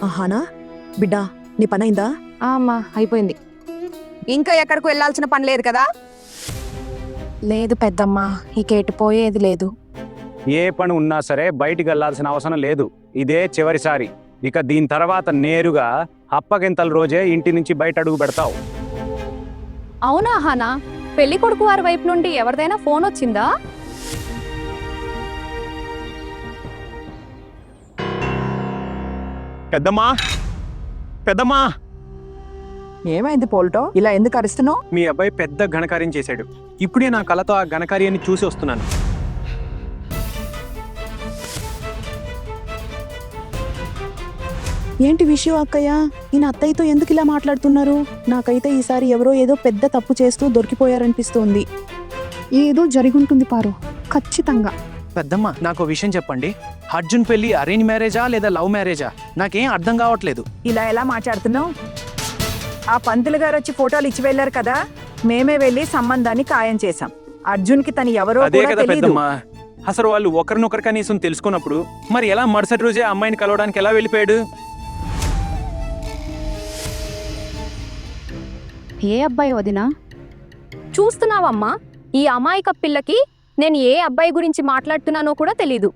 ఆహానా బిడ్డా, నీ పనైందా? అమ్మా అయిపోయింది. ఇంకా ఎక్కడికి వెళ్ళాల్సిన పని లేదు కదా? లేదు పెద్దమ్మా, ఇక ఎటుపోయేది లేదు. ఏ పని ఉన్నా సరే బయటికి వెళ్లాల్సిన అవసరం లేదు. ఇదే చివరిసారి. ఇక దీని తర్వాత నేరుగా అప్పగింతల రోజే ఇంటి నుంచి బయట అడుగు పెడతావు. అవునా హానా, పెళ్లి కొడుకు వారి వైపు నుండి ఎవరిదైనా ఫోన్ వచ్చిందా? పెద్దమ్మా, పెద్దమ్మా, ఏమైంది పోల్టో, ఇలా ఎందుకు అరుస్తున్నావు? మీ అబ్బాయి పెద్ద ఘనకార్యం చేశాడు. ఇప్పుడే నా కళతో ఆ ఘనకార్యాన్ని చూసి వస్తున్నాను. ఏంటి విషయం అక్కయ్య? ఈయన అత్తయ్యతో ఎందుకు ఇలా మాట్లాడుతున్నారు? నాకైతే ఈసారి ఎవరో ఏదో పెద్ద తప్పు చేస్తూ దొరికిపోయారనిపిస్తోంది. ఏదో జరుగుంటుంది పారు, ఖచ్చితంగా. పెద్దమ్మ, నాకు విషయం చెప్పండి. అర్జున్ పెళ్లి అరేంజ్ మ్యారేజా లేదా లవ్ మ్యారేజా? నాకేం అర్థం కావట్లేదు. ఇలా ఎలా మాట్లాడుతున్నావు? ఆ పంతులు గారు వచ్చి ఫోటోలు ఇచ్చి వెళ్ళారు కదా, మేమే వెళ్ళి సంబంధాన్ని ఖాయం చేశాం. అర్జున్కి తను ఎవరో అదే కూడా కదా తెలీదు. పెద్దమ్మా, అసలు వాళ్ళు ఒకరినొకరు కనీసం తెలుసుకున్నప్పుడు మరి ఎలా మరుసటి రోజే అమ్మాయిని కలవడానికి ఎలా వెళ్ళిపోయాడు? ఏ అబ్బాయి వదినా? చూస్తున్నావమ్మా, ఈ అమాయక పిల్లకి నేను ఏ అబ్బాయి గురించి మాట్లాడుతున్నానో కూడా తెలీదు.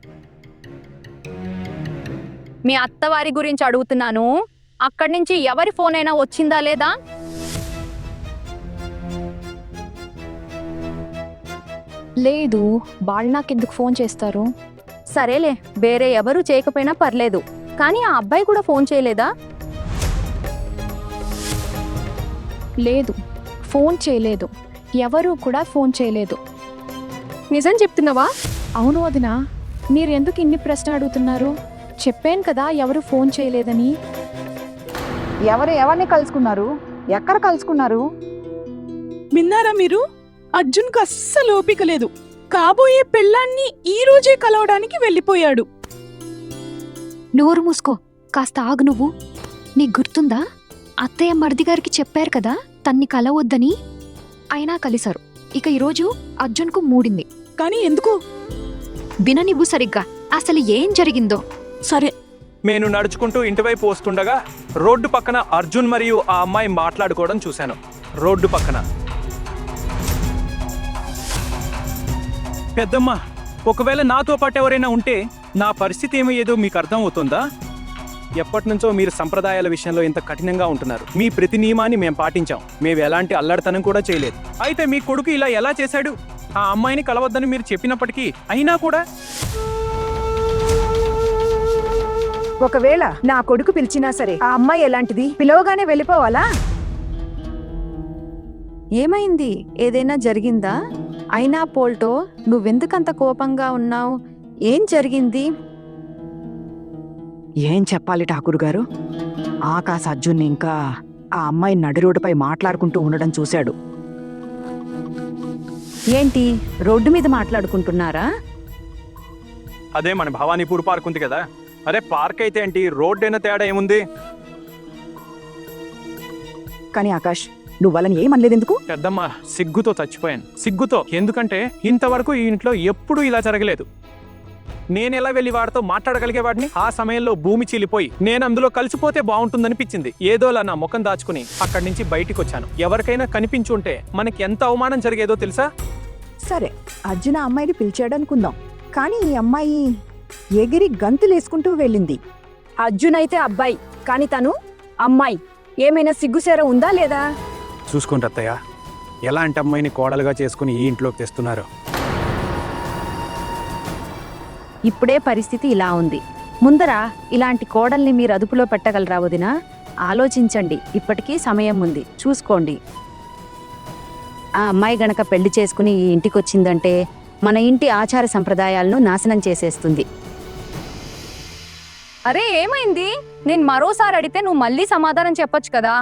మీ అత్తవారి గురించి అడుగుతున్నాను. అక్కడి నుంచి ఎవరి ఫోన్ అయినా వచ్చిందా లేదా? లేదు, వాళ్ళు నాకెందుకు ఫోన్ చేస్తారు? సరేలే, వేరే ఎవరు చేయకపోయినా పర్లేదు, కానీ ఆ అబ్బాయి కూడా ఫోన్ చేయలేదా? లేదు, ఫోన్ చేయలేదు. ఎవరు కూడా ఫోన్ చేయలేదు. నిజం చెప్తున్నావా? అవును వదినా, మీరు ఎందుకు ఇన్ని ప్రశ్న అడుగుతున్నారు? చెప్పాను కదా ఎవరు ఫోన్ చేయలేదని. ఎవరిని కలుసుకున్నారు? ఎక్కడ కలుసుకున్నారు? విన్నారా మీరు? అర్జున్కు అస్సలు ఓపిక లేదు. కాబోయే పెళ్ళాన్ని ఈ రోజే కలవడానికి వెళ్ళిపోయాడు. నోరు మూసుకో, కాస్త ఆగు. నువ్వు నీకు గుర్తుందా? అత్తయ్య మరిది గారికి చెప్పారు కదా తన్ని కలవద్దని. అయినా కలిశారు. ఇక ఈరోజు అర్జున్కు మూడింది. కానీ ఎందుకు? విననివ్వు సరిగ్గా, అసలు ఏం జరిగిందో. సరే, నేను నడుచుకుంటూ ఇంటివైపు వస్తుండగా రోడ్డు పక్కన అర్జున్ మరియు ఆ అమ్మాయి మాట్లాడుకోవడం చూశాను. రోడ్డు పక్కన. పెద్దమ్మ, ఒకవేళ నాతో పాటు ఎవరైనా ఉంటే నా పరిస్థితి ఏమయ్యేదో మీకు అర్థం అవుతుందా? ఎప్పటి నుంచో మీరు సంప్రదాయాల విషయంలో ఇంత కఠినంగా ఉంటున్నారు. మీ ప్రతి నియమాన్ని మేము పాటించాం. మేము ఎలాంటి అల్లడితనం కూడా చేయలేదు. అయితే మీ కొడుకు ఇలా ఎలా చేశాడు? ఆ అమ్మాయిని కలవద్దని మీరు చెప్పినప్పటికీ అయినా కూడా. ఒకవేళ నా కొడుకు పిలిచినా సరే ఆ అమ్మాయి ఎలాంటిది? పిలవగానే వెళ్ళిపోవాలా? ఏమైంది? ఏదైనా జరిగిందా? అయినా పోల్టో, నువ్వెందుకంత కోపంగా ఉన్నావు? ఏం జరిగింది? ఏం చెప్పాలి ఠాకూర్ గారు? ఆకాశ్ అర్జున్ ఇంకా ఆ అమ్మాయి నడి రోడ్డుపై మాట్లాడుకుంటూ ఉండడం చూశాడు. ఏంటి, రోడ్డు మీద మాట్లాడుకుంటున్నారా? అదే మన భవానీపూర్ పార్క్ ఉంది కదా. అరే పార్క్ అయితే ఏంటి, రోడ్డు అయినా తేడా ఏముంది? కానీ ఆకాష్, నువ్వు వాళ్ళని ఏమనలేదెందుకు? పెద్దమ్మ, సిగ్గుతో చచ్చిపోయాను. సిగ్గుతో. ఎందుకంటే ఇంతవరకు ఈ ఇంట్లో ఎప్పుడూ ఇలా జరగలేదు. నేను ఎలా వెళ్ళి వాడితో మాట్లాడగలిగేవాడిని? ఆ సమయంలో భూమి చీలిపోయి నేను అందులో కలిసిపోతే బాగుంటుందనిపించింది. ఏదోలా నా ముఖం దాచుకుని అక్కడి నుంచి బయటికి వచ్చాను. ఎవరికైనా కనిపించుంటే మనకి ఎంత అవమానం జరిగేదో తెలుసా? సరే, అర్జున్ ఆ అమ్మాయిని పిలిచాడనుకుందాం. కానీ ఈ అమ్మాయి ఎగిరి గంతులేసుకుంటూ వెళ్ళింది. అర్జున్ అయితే అబ్బాయి, కానీ తను అమ్మాయి. ఏమైనా సిగ్గుసేర ఉందా లేదా? చూసుకోండి అత్తయ్య, ఎలాంటి అమ్మాయిని కోడలుగా చేసుకుని ఈ ఇంట్లోకి తెస్తున్నారు. ఇప్పుడే పరిస్థితి ఇలా ఉంది. ముందర ఇలాంటి కోడల్ని మీరు అదుపులో పెట్టగలరా వదినా? ఆలోచించండి, ఇప్పటికీ సమయం ఉంది, చూసుకోండి. ఆ అమ్మాయి గనక పెళ్లి చేసుకుని ఈ ఇంటికొచ్చిందంటే మన ఇంటి ఆచార సంప్రదాయాలను నాశనం చేసేస్తుంది. అరే ఏమైంది? నేను మరోసారి అడిగితే నువ్వు మళ్ళీ సమాధానం చెప్పొచ్చు కదా.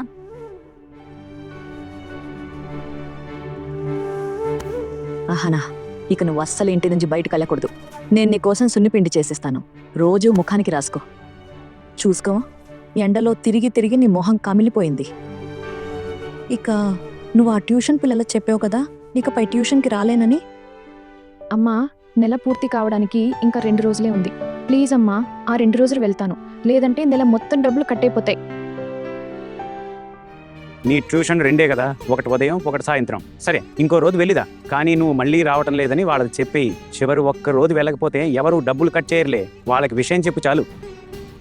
ఆహనా, ఇక నువ్వు అస్సలు ఇంటి నుంచి బయటకు వెళ్ళకూడదు. నేను నీకోసం సున్నిపిండి చేసిస్తాను. రోజు ముఖానికి రాసుకో. చూసుకో, ఎండలో తిరిగి తిరిగి నీ మొహం కమిలిపోయింది. ఇక నువ్వు ఆ ట్యూషన్ పిల్లలకు చెప్పావు కదా ఇకపై ట్యూషన్కి రాలేనని. అమ్మా, నెల పూర్తి కావడానికి ఇంకా 2 రోజులే ఉంది. ప్లీజ్ అమ్మా, ఆ 2 రోజులు వెళ్తాను, లేదంటే నెల మొత్తం డబ్బులు కట్టయిపోతాయి. నీ ట్యూషన్ 2 కదా, ఒకటి ఉదయం ఒకటి సాయంత్రం. సరే ఇంకో రోజు వెళ్ళిదా, కానీ నువ్వు మళ్ళీ రావటం లేదని వాళ్ళకి చెప్పి చివరి ఒక్క రోజు వెళ్ళకపోతే ఎవరు డబ్బులు కట్ చేయరులే. వాళ్ళకి విషయం చెప్పు చాలు.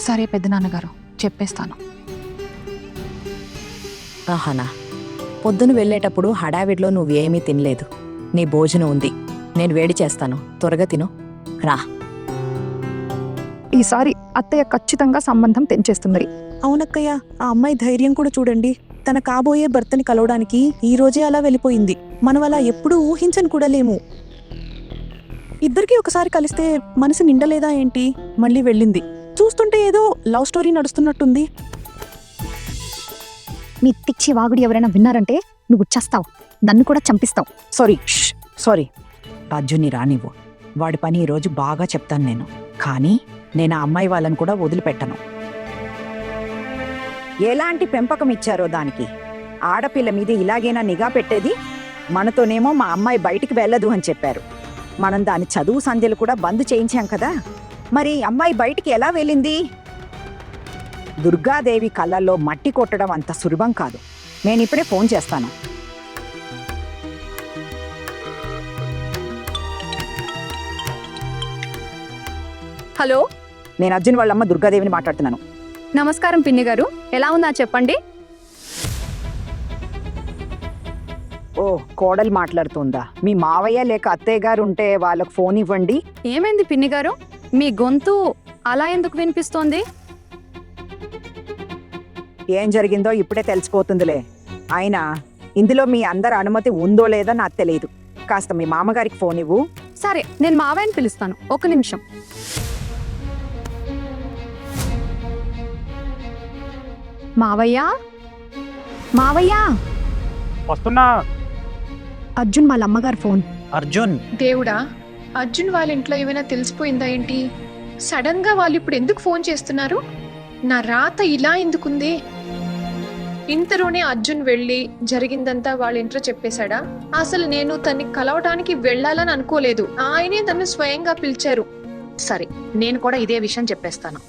సరే పెద్దనాన్నగారు, చెప్పేస్తాను. అహనా, పొద్దున వెళ్ళేటప్పుడు హడావిడిలో నువ్వేమీ తినలేదు. నీ భోజనం ఉంది, నేను వేడి చేస్తాను, త్వరగా తిను. రా. ఈసారి అత్తయ్య ఖచ్చితంగా సంబంధం తెంచేస్తుంది. అవునక్కయ్య, ఆ అమ్మాయి ధైర్యం కూడా చూడండి. తన కాబోయే భర్తని కలవడానికి ఈ రోజే అలా వెళ్ళిపోయింది. మనం అలా ఎప్పుడూ ఊహించని కూడా లేము. ఇద్దరికీ ఒకసారి కలిస్తే మనసు నిండలేదా ఏంటి? మళ్ళీ వెళ్ళింది. చూస్తుంటే ఏదో లవ్ స్టోరీ నడుస్తున్నట్టుంది. నీ పిచ్చి వాగుడు ఎవరైనా విన్నారంటే నువ్వు చస్తావు, నన్ను కూడా చంపిస్తావు. సారీ, అర్జున్ని రానివ్వు. వాడి పని ఈరోజు బాగా చెప్తాను నేను. కానీ నేను ఆ అమ్మాయి వాళ్ళని కూడా వదిలిపెట్టను. ఎలాంటి పెంపకం ఇచ్చారో దానికి. ఆడపిల్ల మీద ఇలాగైనా నిఘా పెట్టేది? మనతోనేమో మా అమ్మాయి బయటికి వెళ్ళదు అని చెప్పారు. మనం దాని చదువు సంధ్యలు కూడా బంద్ చేయించాం కదా. మరి అమ్మాయి బయటికి ఎలా వెళ్ళింది? దుర్గాదేవి కళ్ళల్లో మట్టి కొట్టడం అంత సులభం కాదు. నేను ఇప్పుడే ఫోన్ చేస్తాను. హలో, నేను అర్జున్ వాళ్ళమ్మ దుర్గాదేవిని మాట్లాడుతున్నాను. నమస్కారం పిన్ని గారు, ఎలా ఉందా చెప్పండి. ఓ, కోడలు మాట్లాడుతుందా? మీ మావయ్య లేక అత్తయ్య గారు ఉంటే వాళ్ళకు ఫోన్ ఇవ్వండి. ఏమైంది పిన్ని గారు, మీ గొంతు అలా ఎందుకు వినిపిస్తోంది? ఏం జరిగిందో ఇప్పుడే తెలిసిపోతుందిలే. అయినా ఇందులో మీ అందరి అనుమతి ఉందో లేదో నాకు తెలియదు. కాస్త మీ మామగారికి ఫోన్ ఇవ్వు. సరే, నేను మావయ్యని పిలుస్తాను, 1 నిమిషం. మావయ్య, మావయ్య, వస్తున్నా. అర్జున్ వాళ్ళ అమ్మగారు ఫోన్. అర్జున్, దేవుడా, అర్జున్ వాళ్ళ ఇంట్లో ఏమైనా తెలిసిపోయిందా ఏంటి? సడన్ గా వాళ్ళు ఇప్పుడు ఎందుకు ఫోన్ చేస్తున్నారు? నా రాత ఇలా ఎందుకుంది? ఇంతలోనే అర్జున్ వెళ్ళి జరిగిందంతా వాళ్ళ ఇంట్లో చెప్పేశాడా? అసలు నేను తన్ని కలవడానికి వెళ్ళాలని అనుకోలేదు. ఆయనే తను స్వయంగా పిలిచారు. సరే, నేను కూడా ఇదే విషయం చెప్పేస్తాను.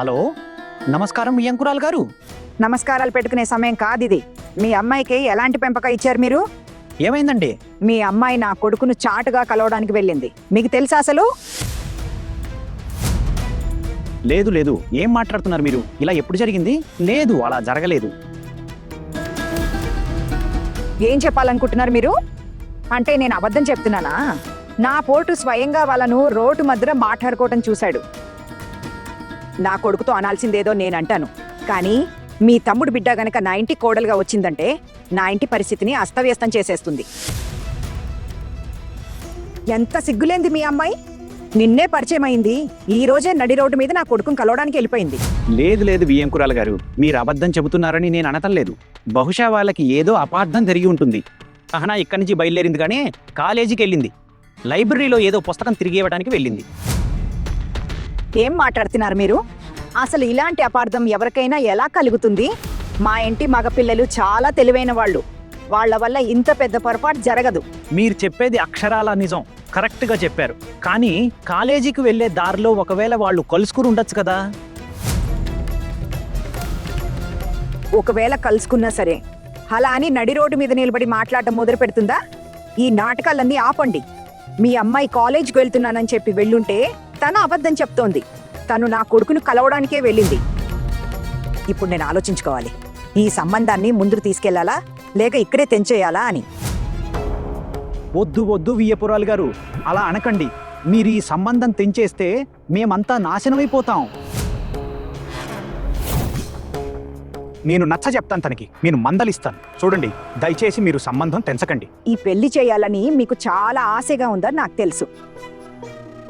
హలో, నమస్కారం వియంకురాలు గారు. నమస్కారాలు పెట్టుకునే సమయం కాదిది. మీ అమ్మాయికి ఎలాంటి పెంపకం ఇచ్చారు మీరు? ఏమైందండి? మీ అమ్మాయి నా కొడుకును చాటుగా కలవడానికి వెళ్ళింది. మీకు తెలుసా అసలు? లేదు లేదు, ఏం మాట్లాడుతున్నారు మీరు? ఇలా ఎప్పుడు జరిగింది? లేదు, అలా జరగలేదు. ఏం చెప్పాలనుకుంటున్నారు మీరు? అంటే నేను అబద్ధం చెప్తున్నానా? నా పోటు స్వయంగా వాళ్ళను రోడ్డు మధ్యలో మాట్లాడుకోవటం చూశాడు. నా కొడుకుతో అనాల్సిందేదో నేనంటాను. కానీ మీ తమ్ముడు బిడ్డ గనక నా ఇంటి కోడలుగా వచ్చిందంటే నా ఇంటి పరిస్థితిని అస్తవ్యస్తం చేసేస్తుంది. ఎంత సిగ్గులేంది మీ అమ్మాయి! నిన్నే పరిచయం అయింది, ఈ రోజే నడి రోడ్డు మీద నా కొడుకుని కలవడానికి వెళ్ళిపోయింది. లేదు లేదు వియంకురాలు గారు, మీరు అబద్ధం చెబుతున్నారని నేను అనటం లేదు. బహుశా వాళ్ళకి ఏదో అపార్థం జరిగి ఉంటుంది. అహనా ఇక్కడి నుంచి బయలుదేరింది కానీ కాలేజీకి వెళ్ళింది. లైబ్రరీలో ఏదో పుస్తకం తిరిగి ఇవ్వడానికి వెళ్ళింది. ఏం మాట్లాడుతున్నారు మీరు? అసలు ఇలాంటి అపార్థం ఎవరికైనా ఎలా కలుగుతుంది? మా ఇంటి మగపిల్లలు చాలా తెలివైన వాళ్ళు. వాళ్ళ వల్ల ఇంత పెద్ద పొరపాటు జరగదు. మీరు చెప్పేది అక్షరాల నిజం, కరెక్ట్గా చెప్పారు. కానీ కాలేజీకి వెళ్ళే దారిలో ఒకవేళ వాళ్ళు కలుసుకుని ఉండొచ్చు కదా. ఒకవేళ కలుసుకున్నా సరే అలా అని నడి రోడ్డు మీద నిలబడి మాట్లాడటం మొదలు పెడుతుందా? ఈ నాటకాలన్నీ ఆపండి. మీ అమ్మాయి కాలేజీకి వెళ్తున్నానని చెప్పి వెళ్ళుంటే తను అబద్ధం చెప్తోంది. తను నా కొడుకును కలవడానికే వెళ్ళింది. ఇప్పుడు నేను ఆలోచించుకోవాలి, ఈ సంబంధాన్ని ముందుకు తీసుకెళ్లాలా లేక ఇక్కడే తెంచేయాలా అని. వద్దు వద్దు వియ్యపురాలు గారు, అలా అనకండి. మీరు ఈ సంబంధం తెంచేస్తే మేమంతా నాశనమైపోతాం. నేను నచ్చ చెప్తాను తనకి, నేను మందలిస్తాను. చూడండి, దయచేసి మీరు సంబంధం తెంచకండి. ఈ పెళ్లి చేయాలని మీకు చాలా ఆశగా ఉందని నాకు తెలుసు.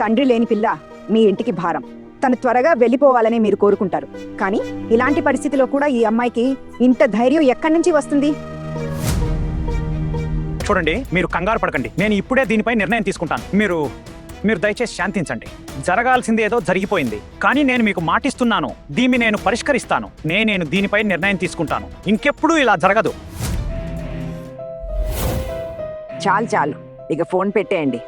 తండ్రి లేని పిల్ల మీ ఇంటికి భారం. తను త్వరగా వెళ్ళిపోవాలని మీరు కోరుకుంటారు. కానీ ఇలాంటి పరిస్థితిలో కూడా ఈ అమ్మాయికి ఇంత ధైర్యం ఎక్కడి నుంచి వస్తుంది? చూడండి, మీరు కంగారు పడకండి. నేను ఇప్పుడే దీనిపై నిర్ణయం తీసుకుంటాను. మీరు దయచేసి శాంతించండి. జరగాల్సింది ఏదో జరిగిపోయింది. కానీ నేను మీకు మాటిస్తున్నాను, దీన్ని నేను పరిష్కరిస్తాను. నేను దీనిపై నిర్ణయం తీసుకుంటాను. ఇంకెప్పుడు ఇలా జరగదు. చాలు చాలు, ఇక ఫోన్ పెట్టేయండి.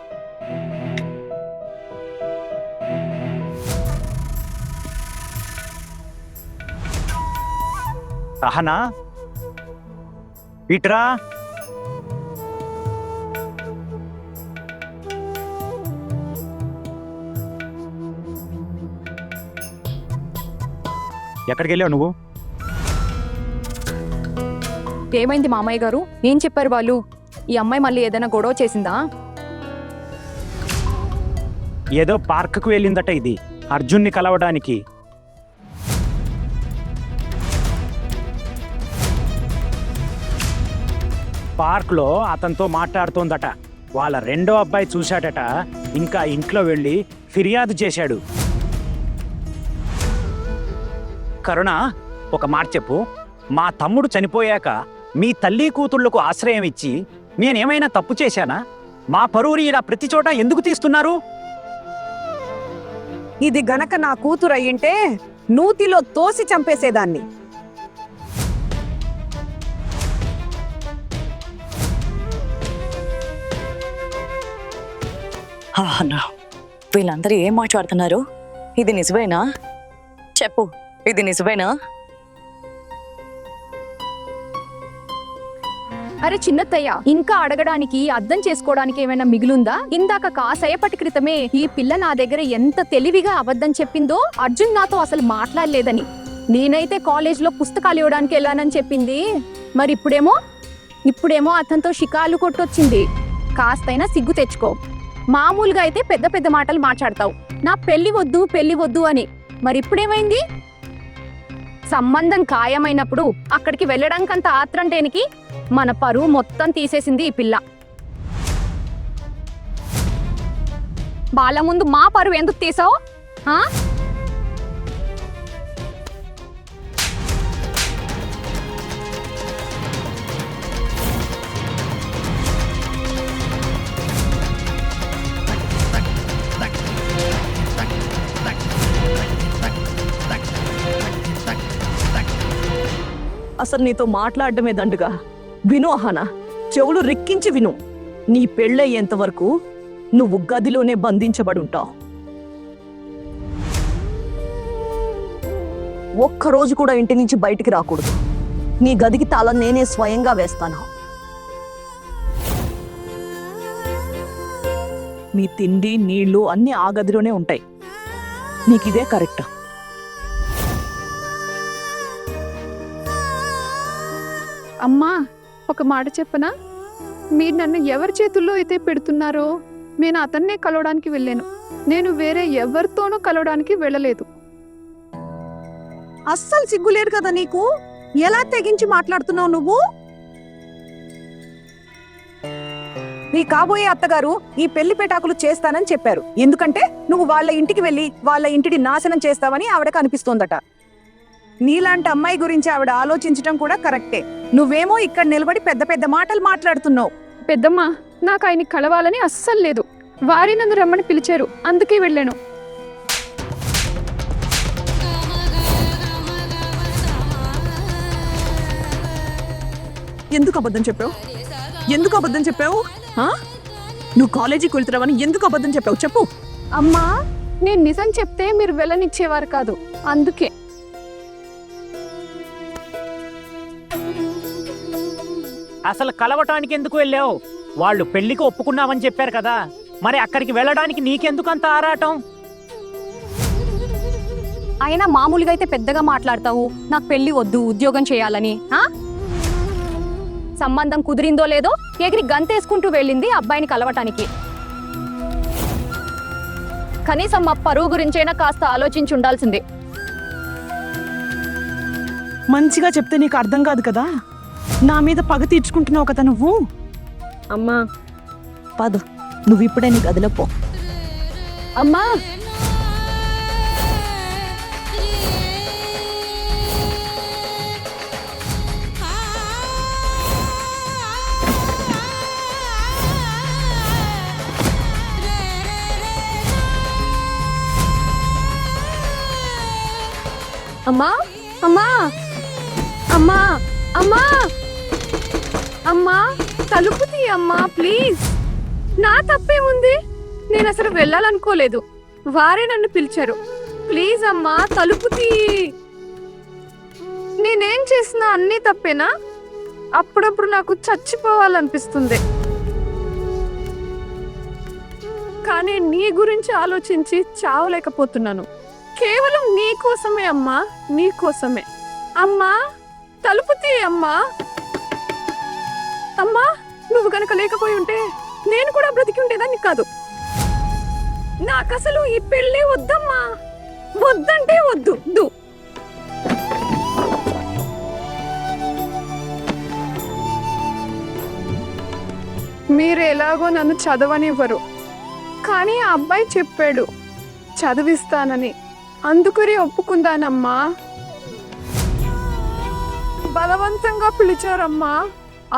అహనా, ఇట్రా. ఎక్కడికి వెళ్ళావు నువ్వు? ఏమైంది మామయ్య గారు? ఏం చెప్పారు వాళ్ళు? ఈ అమ్మాయి మళ్ళీ ఏదైనా గొడవ చేసిందా? ఏదో పార్కుకు వెళ్ళిందట ఇది, అర్జున్ని కలవడానికి. పార్క్లో అతనితో మాట్లాడుతోందట. వాళ్ళ రెండో అబ్బాయి చూశాడట, ఇంకా ఇంట్లో వెళ్ళి ఫిర్యాదు చేశాడు. కరుణ, ఒక మాట చెప్పు. మా తమ్ముడు చనిపోయాక మీ తల్లి కూతుళ్లకు ఆశ్రయం ఇచ్చి నేనేమైనా తప్పు చేశానా? మా పరువుని ఇలా ప్రతి చోట ఎందుకు తీస్తున్నారు? ఇది గనక నా కూతురు అయ్యింటే నూతిలో తోసి చంపేసేదాన్ని. అన్నా, వీళ్ళందరూ ఏం మాట్లాడుతున్నారు? ఇది నిజమేనా? చెప్పు, ఇది నిజమేనా? అరే చిన్నత్తయ్య, ఇంకా అడగడానికి అర్థం చేసుకోవడానికి ఏమైనా మిగులుందా? ఇందాక కాసేపటి క్రితమే ఈ పిల్ల నా దగ్గర ఎంత తెలివిగా అబద్ధం చెప్పిందో. అర్జున్ నాతో అసలు మాట్లాడలేదని, నేనైతే కాలేజ్లో పుస్తకాలు ఇవ్వడానికి వెళ్ళానని చెప్పింది. మరి ఇప్పుడేమో అతనితో షికార్లు కొట్టొచ్చింది. కాస్తైనా సిగ్గు తెచ్చుకో. మామూలుగా అయితే పెద్ద పెద్ద మాటలు మాట్లాడతావు, నా పెళ్లి వద్దు అని. మరి ఇప్పుడేమైంది? సంబంధం ఖాయమైనప్పుడు అక్కడికి వెళ్ళడానికంత ఆత్రం దేనికి? మన పరువు మొత్తం తీసేసింది ఈ పిల్ల. వాళ్ళ ముందు మా పరువు ఎందుకు తీసావు? అసలు నీతో మాట్లాడడమే దండుగా. విను అహనా, చెవులు రెక్కించి విను. నీ పెళ్ళయ్యేంత వరకు నువ్వు గదిలోనే బంధించబడుంటావు. ఒక్కరోజు కూడా ఇంటి నుంచి బయటికి రాకూడదు. నీ గదికి తాళం నేనే స్వయంగా వేస్తాను. మీ తిండి నీళ్లు అన్నీ ఆ గదిలోనే ఉంటాయి. నీకిదే కరెక్ట్. అమ్మా, ఒక మాట చెప్పనా? మీరు నన్ను ఎవరి చేతుల్లో అయితే పెడుతున్నారో నేను అతన్నే కలవడానికి వెళ్ళాను. నేను వేరే ఎవరితోనూ కలవడానికి వెళ్ళలేదు. అస్సలు సిగ్గులేదు కదా నీకు? ఎలా తెగించి మాట్లాడుతున్నావు నువ్వు? నీ కాబోయే అత్తగారు ఈ పెళ్లి పెటాకులు చేస్తానని చెప్పారు. ఎందుకంటే నువ్వు వాళ్ళ ఇంటికి వెళ్ళి వాళ్ళ ఇంటిని నాశనం చేస్తావని ఆవిడకు అనిపిస్తోందట. నీలాంటి అమ్మాయి గురించి ఆవిడ ఆలోచించడం కూడా కరెక్టే. నువ్వేమో ఇక్కడ నిలబడి పెద్ద పెద్ద మాటలు మాట్లాడుతున్నావు. పెద్దమ్మ, నాకు ఆయన్ని కలవాలని అస్సలు లేదు. వారి నన్ను రమ్మని పిలిచారు, అందుకే వెళ్ళాను. ఎందుకు అబద్ధం చెప్పావు? ఎందుకు అబద్ధం చెప్పావు? నువ్వు కాలేజీకి వెళ్తున్నావని ఎందుకు అబద్ధం చెప్పావు? చెప్పు. అమ్మా, నేను నిజం చెప్తే మీరు వెళ్ళనిచ్చేవారు కాదు, అందుకే. అసలు కలవటానికి ఎందుకు వెళ్ళావు? వాళ్ళు పెళ్లికి ఒప్పుకున్నామని చెప్పారు కదా, మరి అక్కడికి వెళ్ళడానికి నీకెందుకు అంత ఆరాటం? అయినా మామూలుగా అయితే పెద్దగా మాట్లాడతావు, నాకు పెళ్లి వద్దు, ఉద్యోగం చేయాలని. సంబంధం కుదిరిందో లేదో ఎగిరి గంతేసుకుంటూ వెళ్ళింది అబ్బాయిని కలవటానికి. కనీసం మా పరువు గురించైనా కాస్త ఆలోచించి ఉండాల్సిందే. మంచిగా చెప్తే నీకు అర్థం కాదు కదా. నా మీద పగ తీర్చుకుంటున్నావు కదా నువ్వు. అమ్మా, పద, నువ్వు ఇప్పుడే నీ గదిలో పో. అమ్మా, అమ్మా, అమ్మా, అమ్మా, అమ్మా, అమ్మా, తలుపు తీ అమ్మా ప్లీజ్. నా తప్పేముంది? నేను అసలు వెళ్ళాలనుకోలేదు, వారే నన్ను పిలిచారు. ప్లీజ్ అమ్మా, తలుపు తీ. నేనేం చేసినా అన్నీ తప్పేనా? అప్పుడప్పుడు నాకు చచ్చిపోవాలనిపిస్తుంది, కానీ నీ గురించి ఆలోచించి చావలేకపోతున్నాను. కేవలం నీ కోసమే అమ్మా, నీ కోసమే. అమ్మా, తలుపు తీ అమ్మా. అమ్మా, నువ్వు గనక లేకపోయి ఉంటే నేను కూడా బ్రతికి ఉండేదాన్ని కాదు. నాకసలు ఈ పెళ్ళి వద్దమ్మా, వద్దంటే వద్దు. మీరు ఎలాగో నన్ను చదవనివ్వరు, కానీ ఆ అబ్బాయి చెప్పాడు చదివిస్తానని, అందుకని ఒప్పుకుందానమ్మా. బలవంతంగా పిలిచారమ్మా,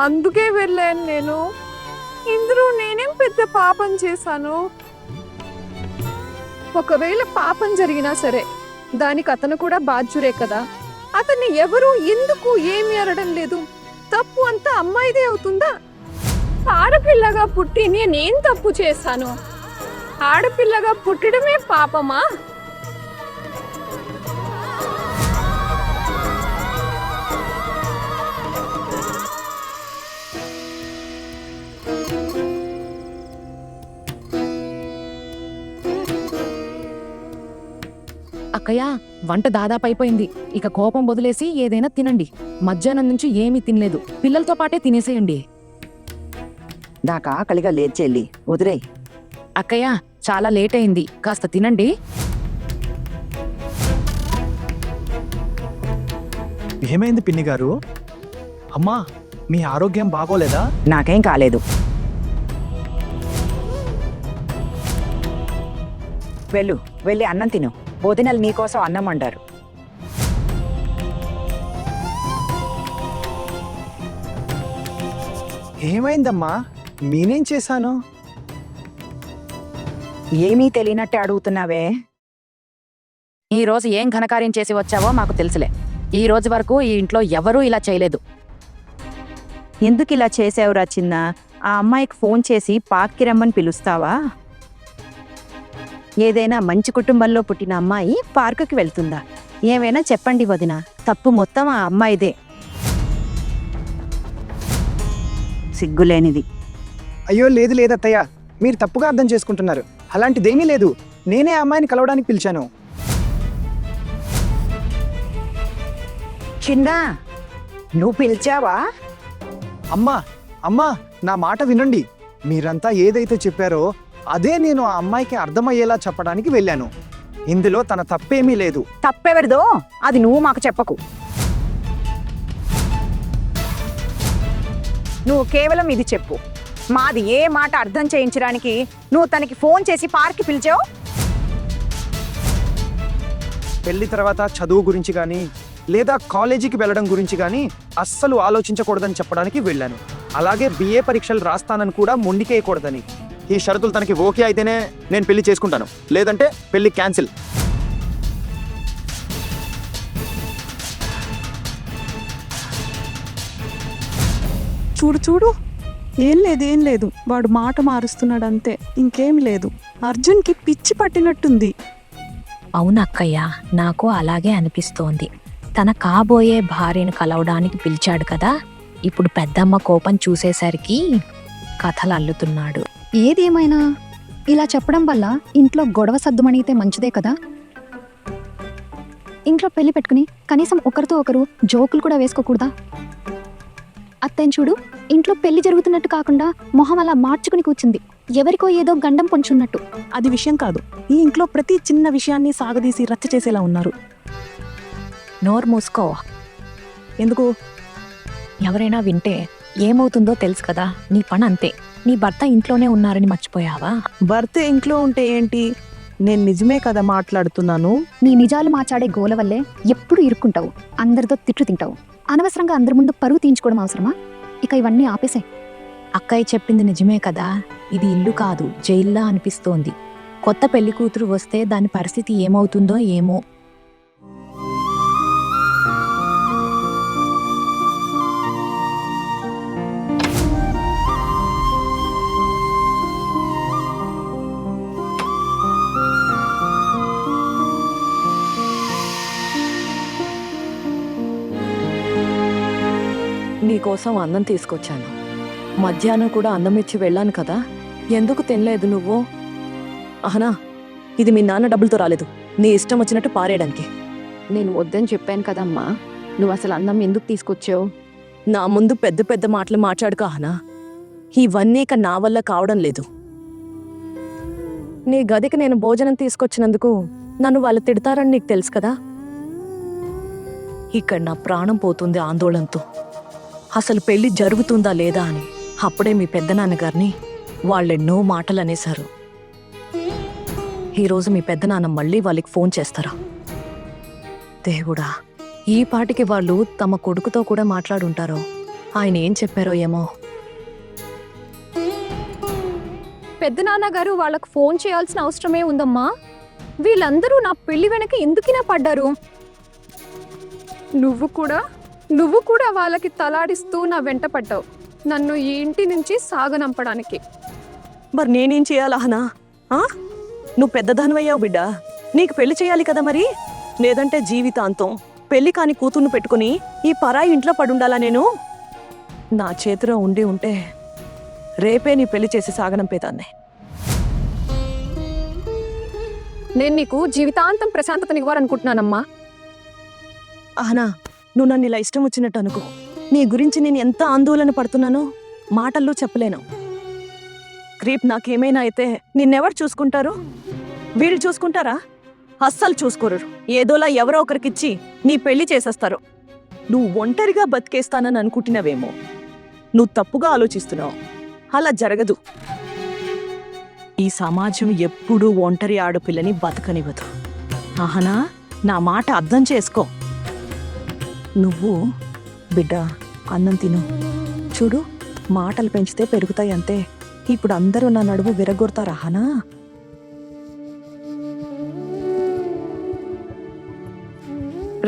అందుకే వెళ్ళాను నేను. ఇందులో నేనేం పెద్ద పాపం చేశాను? ఒకవేళ పాపం జరిగినా సరే దానికి అతను కూడా బాధ్యురే కదా. అతన్ని ఎవరు ఎందుకు ఏమి అనడం లేదు. తప్పు అంతా అమ్మాయిదే అవుతుందా? ఆడపిల్లగా పుట్టి నేనేం తప్పు చేశాను? ఆడపిల్లగా పుట్టడమే పాపమా? అక్కయ్య, వంట దాదాపు అయిపోయింది. ఇక కోపం వదిలేసి ఏదైనా తినండి. మధ్యాహ్నం నుంచి ఏమీ తినలేదు. పిల్లలతో పాటే తినేసేయండి. నాకు ఆకలిగా లేదు చెల్లి, వదిలే. అక్కయ్య, చాలా లేట్ అయింది, కాస్త తినండి. ఏమైంది పిన్ని గారు? అమ్మా, మీ ఆరోగ్యం బాగోలేదా? నాకేం కాలేదు. వెళ్ళి అన్నం తిను. వదినలు నీకోసం అన్నం అంటారు. ఏమైందమ్మా? నేనేం చేశాను? ఏమీ తెలియనట్టే అడుగుతున్నావే. ఈ రోజు ఏం ఘనకార్యం చేసి వచ్చావో మాకు తెలుసులే. ఈ రోజు వరకు ఈ ఇంట్లో ఎవరూ ఇలా చేయలేదు. ఎందుకు ఇలా చేసావురా చిన్న? ఆ అమ్మాయికి ఫోన్ చేసి పార్క్కి రమ్మని పిలుస్తావా? ఏదైనా మంచి కుటుంబంలో పుట్టిన అమ్మాయి పార్కుకి వెళ్తుందా? ఏమైనా చెప్పండి వదిన, తప్పు మొత్తం ఆ అమ్మాయిదే. సిగ్గులేనిది. అయ్యో లేదు లేదత్తయ్య, మీరు తప్పుగా అర్థం చేసుకుంటున్నారు. అలాంటిదేమీ లేదు. నేనే ఆ అమ్మాయిని కలవడానికి పిలిచాను. చిన్న, నువ్వు పిలిచావా? అమ్మా, నా మాట వినండి. మీరంతా ఏదైతే చెప్పారో అదే నేను ఆ అమ్మాయికి అర్థమయ్యేలా చెప్పడానికి వెళ్ళాను. ఇందులో తన తప్పేమీ లేదు. తప్పెవరిదో అది నువ్వు మాకు చెప్పకు. నువ్వు కేవలం ఇది చెప్పు, మాది ఏ మాట అర్థం చేయించడానికి నువ్వు తనకి ఫోన్ చేసి పార్క్కి పిలిచావు? పెళ్లి తర్వాత చదువు గురించి కానీ లేదా కాలేజీకి వెళ్ళడం గురించి కానీ అస్సలు ఆలోచించకూడదని చెప్పడానికి వెళ్ళాను. అలాగే BA పరీక్షలు రాస్తానని కూడా మొండికేయకూడదని. ఈ షరతులు తనకి ఓకే అయితేనే నేను పెళ్లి చేసుకుంటాను, లేదంటే పెళ్లి క్యాన్సిల్. చూడు, ఏం లేదు. వాడు మాట మారుస్తున్నాడు అంతే, ఇంకేం లేదు. అర్జున్కి పిచ్చి పట్టినట్టుంది. అవునక్కయ్య, నాకు అలాగే అనిపిస్తోంది. తన కాబోయే భార్యను కలవడానికి పిలిచాడు కదా, ఇప్పుడు పెద్దమ్మ కోపం చూసేసరికి కథలు అల్లుతున్నాడు. ఏదేమైనా ఇలా చెప్పడం వల్ల ఇంట్లో గొడవ సద్దుమణిగితే మంచిదే కదా. ఇంట్లో పెళ్లి పెట్టుకుని కనీసం ఒకరితో ఒకరు జోకులు కూడా వేసుకోకూడదా? అత్తయ్య చూడు, ఇంట్లో పెళ్లి జరుగుతున్నట్టు కాకుండా మొహం అలా మార్చుకుని కూర్చుంది, ఎవరికో ఏదో గండం పొంచున్నట్టు. అది విషయం కాదు. ఈ ఇంట్లో ప్రతి చిన్న విషయాన్ని సాగదీసి రచ్చ చేసేలా ఉన్నారు. నోరు మూసుకో. ఎందుకు? ఎవరైనా వింటే ఏమవుతుందో తెలుసు కదా. నీ పని అంతే. నీ భర్త ఇంట్లోనే ఉన్నారని మర్చిపోయావా? భర్త ఇంట్లో ఉంటే ఏంటి? నేను నిజమే కదా మాట్లాడుతున్నాను. నీ నిజాలు మాట్లాడే గోల వల్లే ఎప్పుడు ఇరుక్కుంటావు, అందరితో తిట్లు తింటావు. అనవసరంగా అందరి ముందు పరువు తీయించుకోవడం అవసరమా? ఇక ఇవన్నీ ఆపేసే. అక్కయ్య చెప్పింది నిజమే కదా. ఇది ఇల్లు కాదు, జైల్లా అనిపిస్తోంది. కొత్త పెళ్లి కూతురు వస్తే దాని పరిస్థితి ఏమవుతుందో ఏమో. నీకోసం అన్నం తీసుకొచ్చాను. మధ్యాహ్నం కూడా అన్నం ఇచ్చి వెళ్ళాను కదా, ఎందుకు తినలేదు నువ్వు? అహనా, ఇది మీ నాన్న డబ్బులతో రాలేదు, నీ ఇష్టం వచ్చినట్టు పారేయడానికి. నేను వద్దని చెప్పాను కదమ్మా, నువ్వు అసలు అన్నం ఎందుకు తీసుకొచ్చావు? నా ముందు పెద్ద పెద్ద మాటలు మాట్లాడుకో అహనా. ఇవన్నీ ఇక నా వల్ల కావడం లేదు. నీ గదికి నేను భోజనం తీసుకొచ్చినందుకు నన్ను వాళ్ళు తిడతారని నీకు తెలుసు కదా. ఇక్కడ నా ప్రాణం పోతుంది ఆందోళనతో. అసలు పెళ్లి జరుగుతుందా లేదా అని అప్పుడే మీ పెద్దనాన్నగారిని వాళ్ళెన్నో మాటలు అనేశారు. ఈరోజు మీ పెద్దనాన్న మళ్ళీ వాళ్ళకి ఫోన్ చేస్తారా? దేవుడా, ఈ పాటికి వాళ్ళు తమ కొడుకుతో కూడా మాట్లాడుంటారో. ఆయన ఏం చెప్పారో ఏమో. పెద్దనాన్నగారు వాళ్ళకు ఫోన్ చేయాల్సిన అవసరమే ఉందమ్మా. వీళ్ళందరూ నా పెళ్లి వెనక ఎందుకినా పడ్డారు. నువ్వు కూడా వాళ్ళకి తలాడిస్తూ నా వెంట పడ్డావు, నన్ను ఈ ఇంటి నుంచి సాగనంపడానికి. మరి నేనేం చేయాలా అహనా? నువ్వు పెద్దదానివయ్యావు బిడ్డ, నీకు పెళ్లి చేయాలి కదా మరి. లేదంటే జీవితాంతం పెళ్లి కాని కూతుర్ను పెట్టుకుని ఈ పరాయి ఇంట్లో పడుండాలా నేను? నా చేతిలో ఉండి ఉంటే రేపే నీ పెళ్లి చేసి సాగనంపేదాన్ని. నేను నీకు జీవితాంతం ప్రశాంతతనివ్వాలనుకుంటున్నానమ్మా. అహనా, నువ్వు నన్ను ఇలా ఇష్టం వచ్చినట్టు అనుకో. నీ గురించి నేను ఎంత ఆందోళన పడుతున్నానో మాటల్లో చెప్పలేను. రేపు నాకేమైనా అయితే నిన్నెవరు చూసుకుంటారు? వీళ్ళు చూసుకుంటారా? అస్సలు చూసుకోరు. ఏదోలా ఎవరో ఒకరికిచ్చి నీ పెళ్లి చేసేస్తారు. నువ్వు ఒంటరిగా బతికేస్తానని అనుకుంటున్నావేమో. నువ్వు తప్పుగా ఆలోచిస్తున్నావు. అలా జరగదు. ఈ సమాజం ఎప్పుడూ ఒంటరి ఆడపిల్లని బతకనివ్వదు. అహనా, నా మాట అర్థం చేసుకో. నువ్వు బిడ్డ అన్నం తిను. చూడు, మాటలు పెంచితే పెరుగుతాయి అంతే. ఇప్పుడు అందరూ నా నడుము విరగొడతారా అహనా?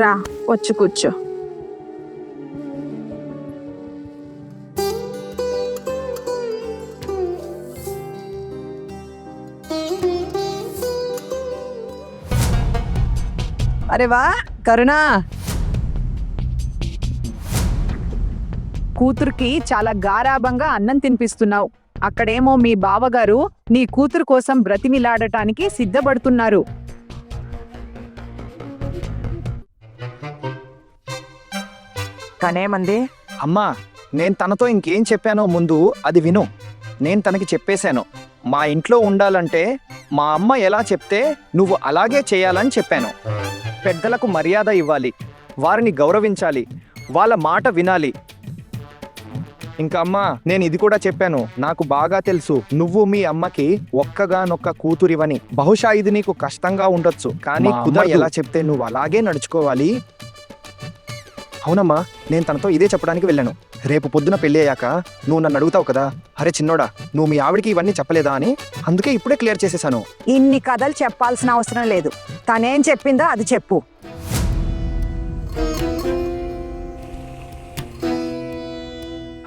రా, వచ్చి కూర్చో. అరే వా కరుణా, కూతురికి చాలా గారాబంగా అన్నం తినిపిస్తున్నావు. అక్కడేమో మీ బావగారు నీ కూతురు కోసం బ్రతిమిలాడటానికి సిద్ధపడుతున్నారు. కనేమంది అమ్మా, నేను తనతో ఇంకేం చెప్పానో ముందు అది విను. నేను తనకి చెప్పేశాను, మా ఇంట్లో ఉండాలంటే మా అమ్మ ఎలా చెప్తే నువ్వు అలాగే చేయాలని చెప్పాను. పెద్దలకు మర్యాద ఇవ్వాలి, వారిని గౌరవించాలి, వాళ్ళ మాట వినాలి. ఇంకా అమ్మా, నేను ఇది కూడా చెప్పాను, నాకు బాగా తెలుసు నువ్వు మీ అమ్మకి ఒక్కగానొక్క కూతురివని. బహుశా ఇది నీకు కష్టంగా ఉండొచ్చు, కానీ కుదరదు. ఎలా చెప్తే నువ్వు అలాగే నడుచుకోవాలి. అవునమ్మా, నేను తనతో ఇదే చెప్పడానికి వెళ్ళాను. రేపు పొద్దున పెళ్ళి అయ్యాక నువ్వు నన్ను అడుగుతావు కదా, అరే చిన్నోడా, నువ్వు మీ ఆవిడికి ఇవన్నీ చెప్పలేదా అని. అందుకే ఇప్పుడే క్లియర్ చేసేసాను. ఇన్ని కథలు చెప్పాల్సిన అవసరం లేదు. తనేం చెప్పిందో అది చెప్పు.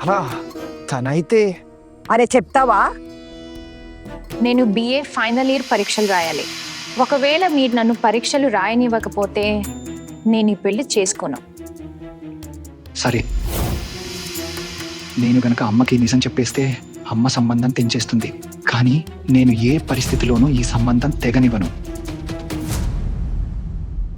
అలా తనైతే అరే చెప్తావా? నేను BA ఫైనల్ ఇయర్ పరీక్షలు రాయాలి. ఒకవేళ మీరు నన్ను పరీక్షలు రాయనివ్వకపోతే నేను ఈ పెళ్లి చేసుకోను. సరే, నేను గనక అమ్మకి నిజం చెప్పేస్తే అమ్మ సంబంధం తెంచేస్తుంది. కానీ నేను ఏ పరిస్థితిలోనూ ఈ సంబంధం తెగనివ్వను.